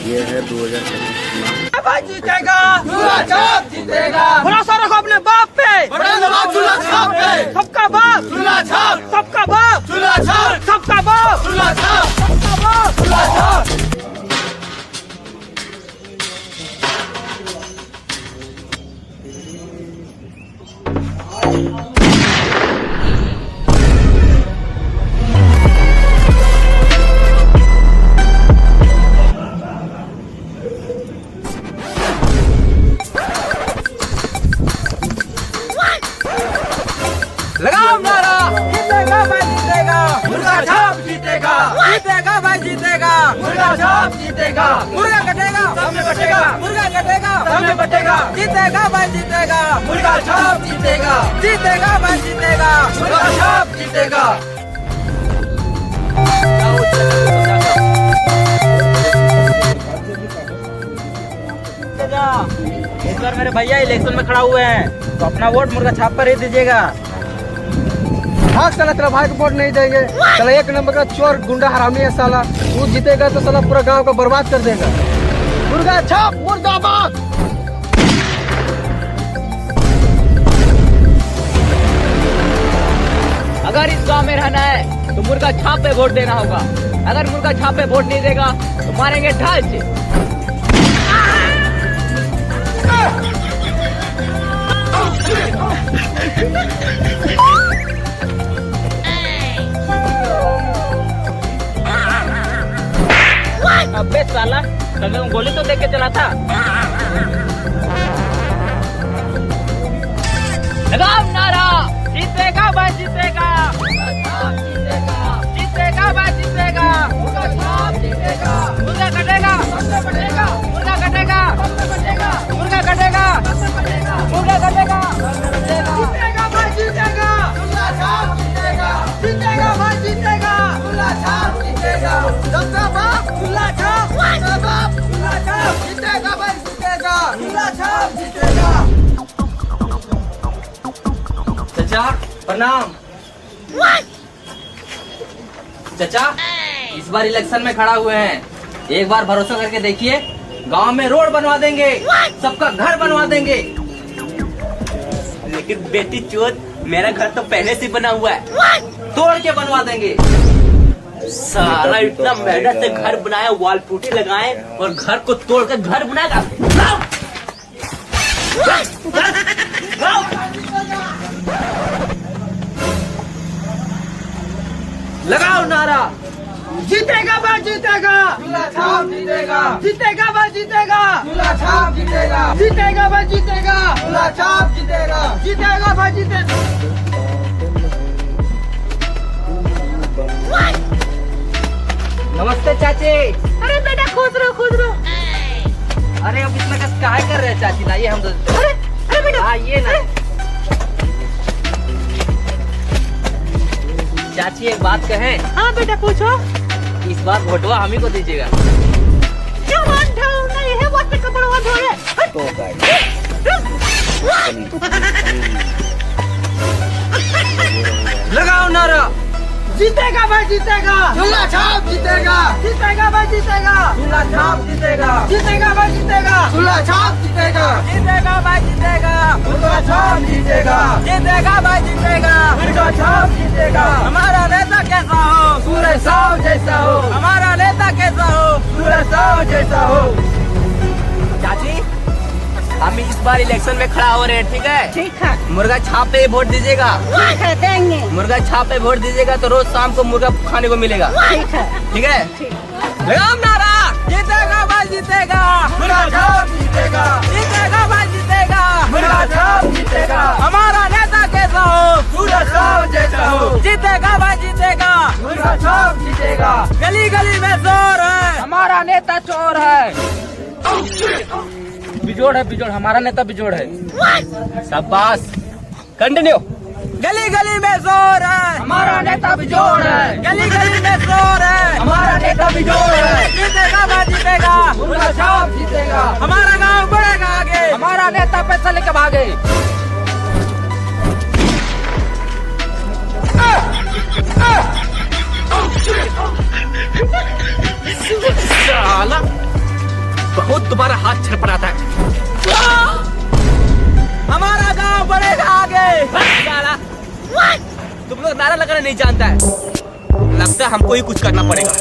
ये है 2025 जीतेगा, जीतेगा। भरोसा रखो अपने बाप पे, सबका बाप, सबका बाप, सबका बाप, सबका बाप। लगाओ नारा, जीतेगा भाई जीतेगा, मुर्गा छाप जीतेगा, जीतेगा भाई जीतेगा, मुर्गा छाप जीतेगा, मुर्गा कटेगा, सामने बटेगा, मुर्गा कटेगा, सामने बटेगा, जीतेगा भाई जीतेगा, मुर्गा छाप जीतेगा, जीतेगा भाई जीतेगा, मुर्गा छाप जीतेगा। इस बार मेरे भैया इलेक्शन में खड़ा हुए हैं, तो अपना वोट मुर्गा छाप पर ही दीजिएगा। हाँ साला तेरा भाई को वोट नहीं देंगे। साला एक नंबर का चोर गुंडा हरामी है साला। तू जीतेगा तो साला पूरा गांव को बर्बाद कर देगा। मुर्गा छाप मुर्दाबाद। अगर इस गांव में रहना है तो मुर्गा छाप पे वोट देना होगा। अगर मुर्गा छाप पे वोट नहीं देगा तो मारेंगे ढाल से। अबे साला, कल मैं गोली तो देख के चला था। लगाओ नारा, जीतेगा भाई जीतेगा, जीतेगा भाई जीतेगा, मुर्गा छाप जीतेगा, मुर्गा कटेगा, मुर्गा कटेगा, मुर्गा कटेगा, मुर्गा कटेगा, जीतेगा भाई जीतेगा, मुर्गा छाप जीतेगा, जीतेगा भाई जीतेगा, मुर्गा छाप जीतेगा, सबका बाप मुर्गा छाप, सबका बाप मुर्गा छाप, जीतेगा भाई जीतेगा, मुर्गा छाप जीतेगा। चाचा प्रणाम। चाचा इस बार इलेक्शन में खड़ा हुए हैं, एक बार भरोसा करके देखिए, गांव में रोड बनवा देंगे, सबका घर बनवा देंगे। लेकिन बेटी चोद, मेरा घर तो पहले से बना हुआ है, तोड़ के बनवा देंगे। सारा इतना मेहनत से घर बनाया, वॉल पुट्टी लगाए और घर को तोड़ कर घर बनाएगा। लगाओ नारा, जीतेगा भाई जीतेगा, मुर्गा छाप जीतेगा, जीतेगा भाई जीतेगा, मुर्गा छाप जीतेगा, जीतेगा भाई जीतेगा, मुर्गा छाप जीतेगा, जीतेगा भाई जीतेगा। नमस्ते चाची। अरे बेटा खुश रहो खुश रहो। अरे अब इसमें क्या कर रहे हैं चाची? लाइए हम तो। अरे बेटा आइए ना चाची, एक बात कहें? हाँ बेटा पूछो। इस बार वोटवा हम ही को दीजिएगा। क्यों मान ढाओ नहीं है, वोट पे कपड़वा धोए। लगाओ नारा, जीतेगा भाई जीतेगा, मुर्गा छाप जीतेगा, जीतेगा भाई जीतेगा, मुर्गा छाप जीतेगा, जीतेगा भाई जीतेगा, मुर्गा छाप जीतेगा, जीतेगा भाई जीतेगा, मुर्गा छाप जीतेगा, जीतेगा भाई जीतेगा, मुर्गा छाप जीतेगा। हमारा नेता कैसा हो? सूरज साव जैसा हो। हमारा नेता कैसा हो? सूरज साव जैसा हो। चाची हम इस बार इलेक्शन में खड़ा हो रहे हैं, ठीक है? ठीक है मुर्गा छाप पे वोट दीजिएगा। ठीक है देंगे। मुर्गा छाप पे वोट दीजिएगा तो रोज शाम को मुर्गा खाने को मिलेगा। ठीक है ठीक है? लगाओ नारा, जीतेगा भाई जीतेगा, मुर्गा छाप जीतेगा, जीतेगा भाई जीतेगा, मुर्गा छाप जीतेगा। हमारा नेता कैसा हो? सूरज साव जैसा हो। जीतेगा भाई जीतेगा, मुर्गा छाप जीतेगा। गली गली में शोर है, हमारा नेता चोर है। बिजोड़ है, बिजोड़, हमारा नेता बिजोड़ है। शाबाश, कंटिन्यू। गली गली में शोर है, हमारा नेता बिजोड़ है। गली गली में शोर है, हमारा नेता बिजोड़ है। जीतेगा भाई जीतेगा, मुर्गा छाप जीतेगा। हमारा गांव बढ़ेगा आगे, हमारा नेता पैसा लेके भागे। साला तुम्हारा हाथ छड़पड़ाता है। हमारा गांव बढ़ेगा आगे। साला, तुम लोग नारा लगाना नहीं जानता है, लगता है हमको ही कुछ करना पड़ेगा।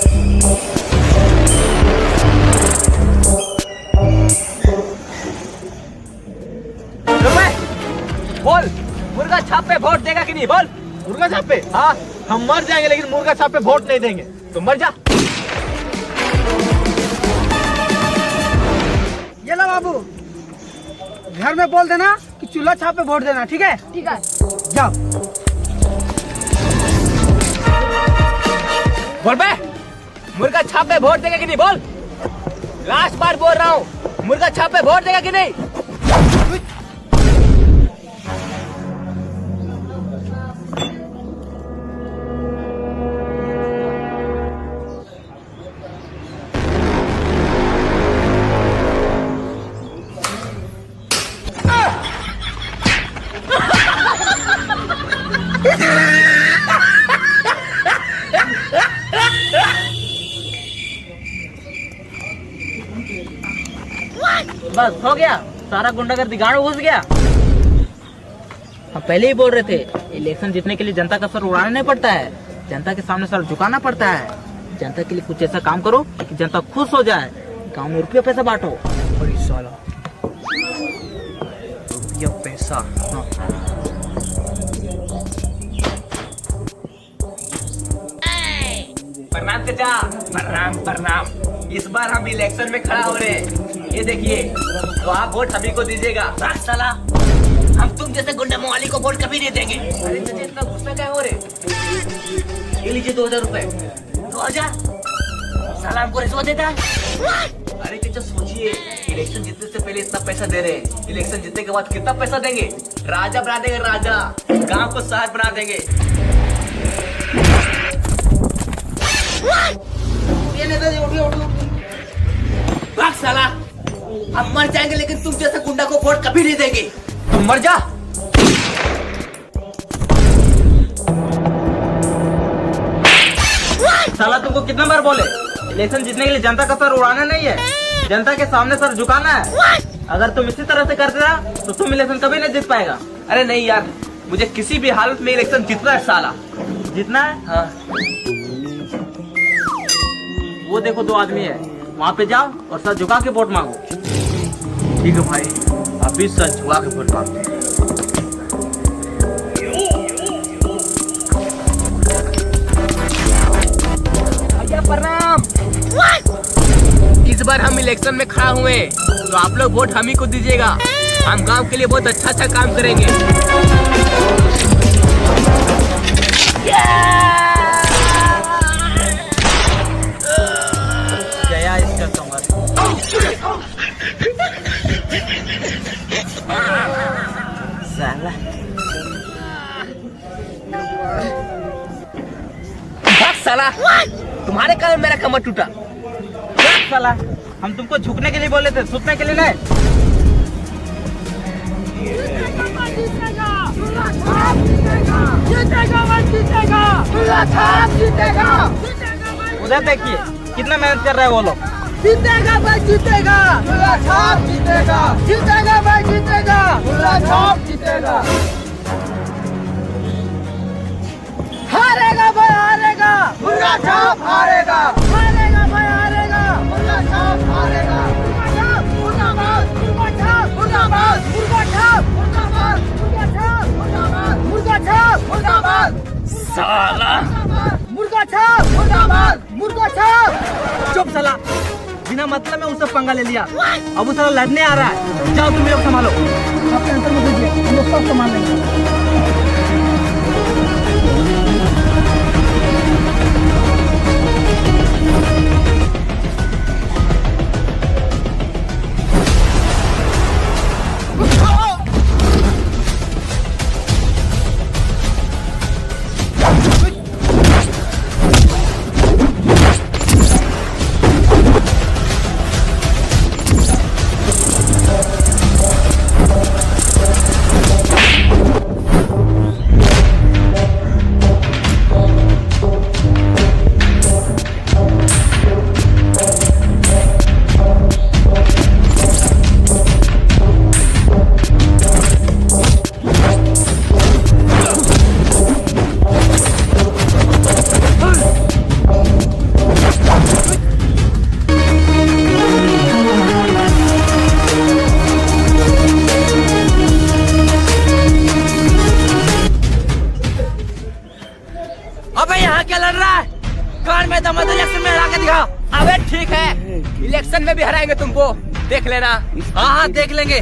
बोल, मुर्गा छाप पे वोट देगा कि नहीं? बोल। मुर्गा छाप पे? हाँ, हम मर जाएंगे लेकिन मुर्गा छाप पे वोट नहीं देंगे। तुम मर जा। ये लो बाबू, घर में बोल देना कि चूल्हा छाप पे वोट देना, ठीक है? ठीक है। जाओ। बोल बे, मुर्गा छाप पे वोट देगा कि नहीं? बोल, लास्ट बार बोल रहा हूँ, मुर्गा छाप पे वोट देगा कि नहीं? बस हो गया, सारा गुंडागर्दी गांव में घुस गया। हम पहले ही बोल रहे थे, इलेक्शन जीतने के लिए जनता का सर उड़ाना नहीं पड़ता है, जनता के सामने सर झुकाना पड़ता है। जनता के लिए कुछ ऐसा काम करो कि जनता खुश हो जाए। गांव में रुपया पैसा बांटो। अरे साला, रुपया पैसा। हाँ। प्रणाम चाचा। प्रणाम प्रणाम। इस बार हम इलेक्शन में खड़ा हो रहे हैं, ये देखिए, तो आप वोट सभी को दीजिएगा। साला, हम तुम जैसे गुंडा मवाली को वोट कभी नहीं देंगे। अरे चाचा, इतना गुस्सा क्या हो रहे? ये लीजिए 2000 रुपए। 2000? साला हमको रिश्वत देता है। अरे चाचा सोचिए, इलेक्शन जीतने से पहले इतना पैसा दे रहे हैं, इलेक्शन जीतने के बाद कितना पैसा देंगे? राजा बना देंगे, राजा। गांव को शहर बना देंगे। ये नहीं तो उठो उठो। भाग साला, हम मर जाएंगे लेकिन तुम जैसे गुंडा को वोट कभी नहीं देंगे। तुम मर जा। साला तुमको कितना बार बोले, इलेक्शन जीतने के लिए जनता का सर उड़ाना नहीं है, जनता के सामने सर झुकाना है। अगर तुम इसी तरह से करते रहा तो तुम इलेक्शन कभी नहीं जीत पाएगा। अरे नहीं यार, मुझे किसी भी हालत में इलेक्शन जीतना है साला। जीतना है? हाँ। वो देखो 2 आदमी है, वहाँ पे जाओ और सर झुका के वोट मांगो। ठीक है भाई, अभी सर झुका के वोट मांगते हैं। भैया प्रणाम। इस बार हम इलेक्शन में खड़ा हुए हैं, तो आप लोग वोट हम ही को दीजिएगा। हम गांव के लिए बहुत अच्छा काम करेंगे। गया इसका कमर। साला भाग साला, तुम्हारे कारण मेरा कमर टूटा। साला, हम तुमको झुकने के लिए बोले थे, सुतने के लिए नहीं। उधर देखिए कितना मेहनत कर रहे हैं वो लोग। जीतेगा भाई जीतेगा, मुर्गा छाप जीतेगा। जीतेगा भाई जीतेगा, मुर्गा छाप जीतेगा। हारेगा भाई हारेगा, मुर्गा छाप हारेगा। हारेगा भाई हारेगा, मुर्गा छाप हारेगा। मुर्गा छाप मुर्दाबाद, मुर्गा छाप मुर्दाबाद, मुर्गा छाप मुर्दाबाद, मुर्गा छाप मुर्दाबाद, मुर्गा छाप मुर्दाबाद। साला मुर्गा छाप मुर्दाबाद, मुर्गा छाप। चुप साला, बिना मतलब में उससे पंगा ले लिया। अब वो साला लड़ने आ रहा है। जाओ तुम लोग संभालो। आप टेंशन मत लीजिए, हम लोग सब संभाल लेंगे। ठीक है, इलेक्शन में भी हराएंगे तुमको, देख लेना। हाँ हाँ देख लेंगे।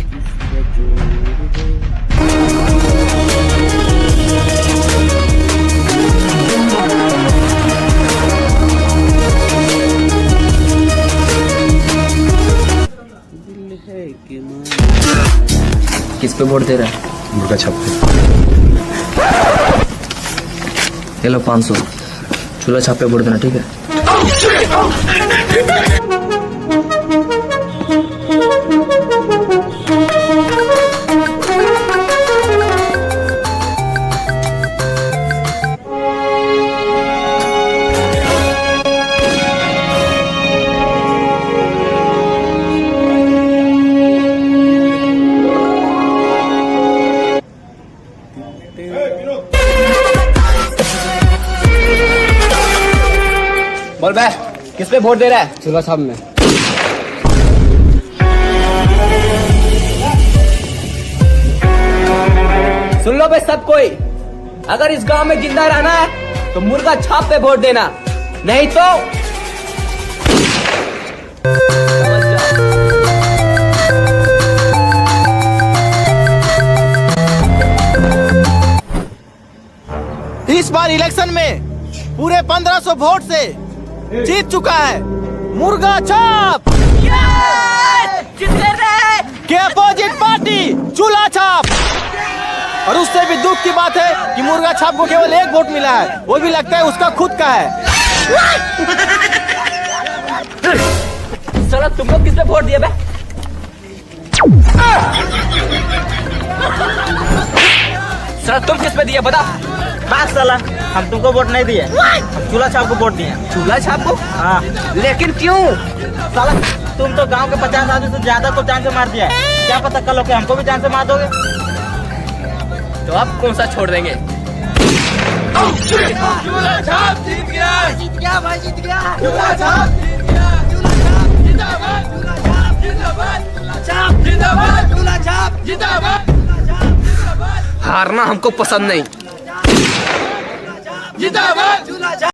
किस पे वोट दे रहा है? मुर्गा छाप पे। ये लो 500, चूल्हा छाप पे वोट देना, ठीक है? बोल बे, किस पे वोट दे रहा है? चूल्हा छाप में। सुन लो बे सब कोई, अगर इस गांव में जिंदा रहना है तो मुर्गा छाप पे वोट देना, नहीं तो इस बार इलेक्शन में पूरे 1500 वोट से जीत चुका है मुर्गा छाप के अपोजिट पार्टी चूल्हा छाप। और उससे भी दुख की बात है कि मुर्गा छाप को केवल 1 वोट मिला है, वो भी लगता है उसका खुद का है। साला तुम लोग किस पे वोट दिए बे? साला तुम किस पे दिए बता? बात साला, हम तुमको वोट नहीं दिए, हम चूल्हा छाप को वोट दिए। चूल्हा छाप को? हाँ, लेकिन क्यों? साला तुम तो गांव के 50 आदमी से ज्यादा को जान से मार दिया है, क्या पता कल होके हमको भी जान से मार दोगे। तो अब कौन सा छोड़ देंगे? चूल्हा छाप जीत गया, जीत गया भाई, जीत गया। चूल्हा छाप जीत गया, चूल्हा छाप जिंदाबाद, चूल्हा छाप जिंदाबाद, चूल्हा छाप जिंदाबाद, चूल्हा छाप जिंदाबाद, हारना हमको पसंद नहीं। जिंदाबाद, चूल्हा छाप।